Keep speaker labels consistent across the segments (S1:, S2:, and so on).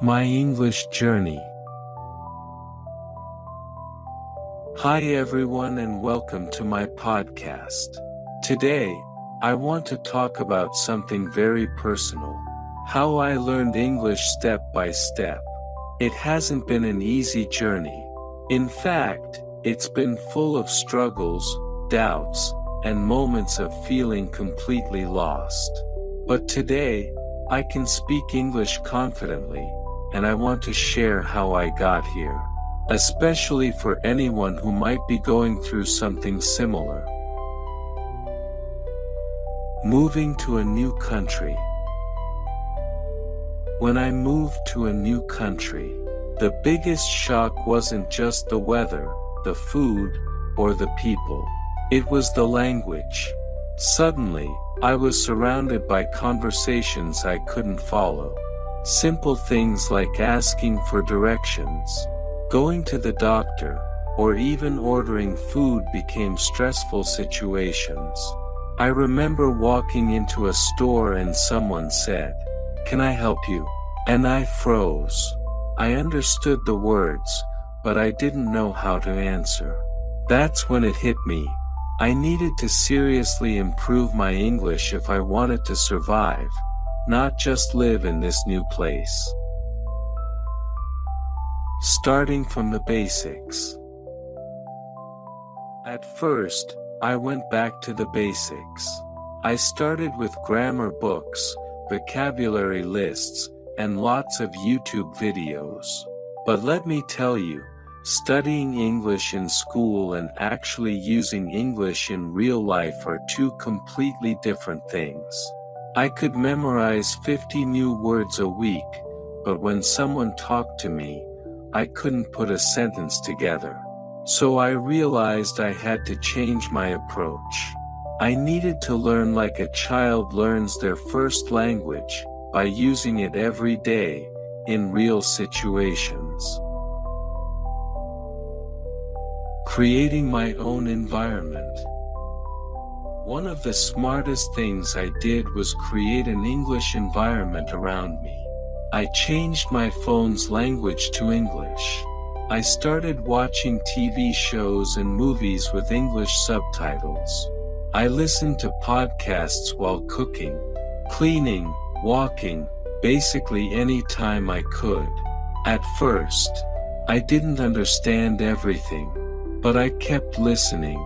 S1: My English journey. Hi everyone and welcome to my podcast. Today, I want to talk about something very personal. How I learned English step by step. It hasn't been an easy journey. In fact, it's been full of struggles, doubts, and moments of feeling completely lost. But today, I can speak English confidently, and I want to share how I got here, especially for anyone who might be going through something similar. Moving to a new country. When I moved to a new country, the biggest shock wasn't just the weather, the food, or the people. It was the language. Suddenly, I was surrounded by conversations I couldn't follow. Simple things like asking for directions, going to the doctor, or even ordering food became stressful situations. I remember walking into a store and someone said, "Can I help you?" And I froze. I understood the words, but I didn't know how to answer. That's when it hit me. I needed to seriously improve my English if I wanted to survive, not just live in this new place. Starting from the basics. At first, I went back to the basics. I started with grammar books, vocabulary lists, and lots of YouTube videos. But let me tell you, studying English in school and actually using English in real life are two completely different things. I could memorize 50 new words a week, but when someone talked to me, I couldn't put a sentence together. So I realized I had to change my approach. I needed to learn like a child learns their first language, by using it every day, in real situations. Creating my own environment. One of the smartest things I did was create an English environment around me. I changed my phone's language to English. I started watching TV shows and movies with English subtitles. I listened to podcasts while cooking, cleaning, walking, basically any time I could. At first, I didn't understand everything, but I kept listening.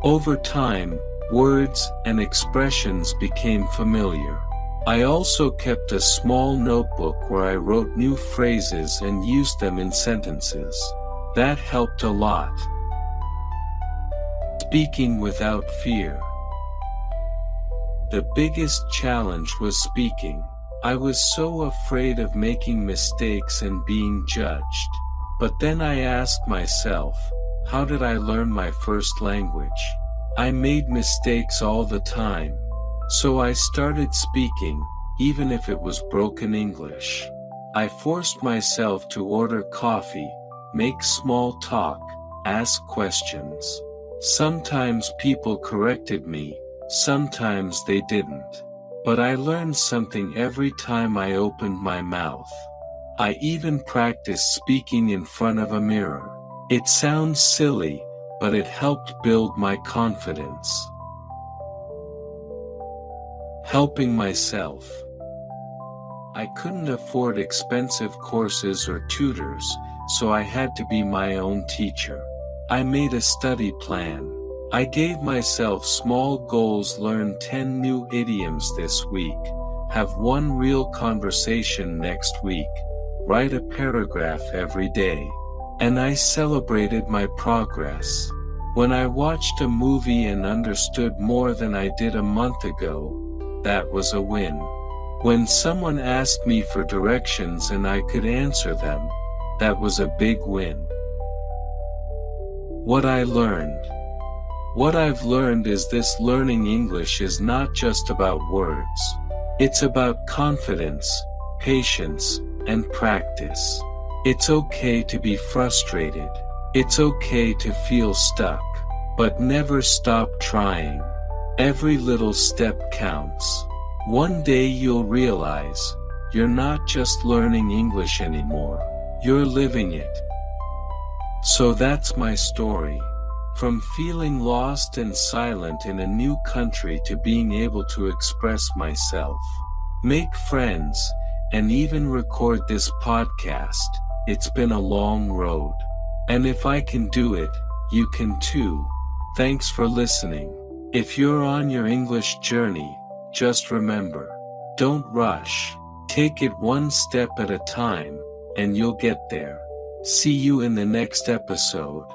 S1: Over time, words and expressions became familiar. I also kept a small notebook where I wrote new phrases and used them in sentences. That helped a lot. Speaking without fear. The biggest challenge was speaking. I was so afraid of making mistakes and being judged. But then I asked myself, how did I learn my first language? I made mistakes all the time. So I started speaking, even if it was broken English. I forced myself to order coffee, make small talk, ask questions. Sometimes people corrected me, sometimes they didn't. But I learned something every time I opened my mouth. I even practiced speaking in front of a mirror. It sounds silly, but it helped build my confidence. Helping myself. I couldn't afford expensive courses or tutors, so I had to be my own teacher. I made a study plan. I gave myself small goals: learn 10 new idioms this week, have one real conversation next week, write a paragraph every day. And I celebrated my progress. When I watched a movie and understood more than I did a month ago, that was a win. When someone asked me for directions and I could answer them, that was a big win. What I learned. What I've learned is this: learning English is not just about words. It's about confidence, patience, and practice. It's okay to be frustrated. It's okay to feel stuck. But never stop trying. Every little step counts. One day you'll realize, You're not just learning English anymore, you're living it. So that's my story. From feeling lost and silent in a new country to being able to express myself, make friends, and even record this podcast. It's been a long road. And if I can do it, you can too. Thanks for listening. If you're on your English journey, just remember, don't rush. Take it one step at a time, and you'll get there. See you in the next episode.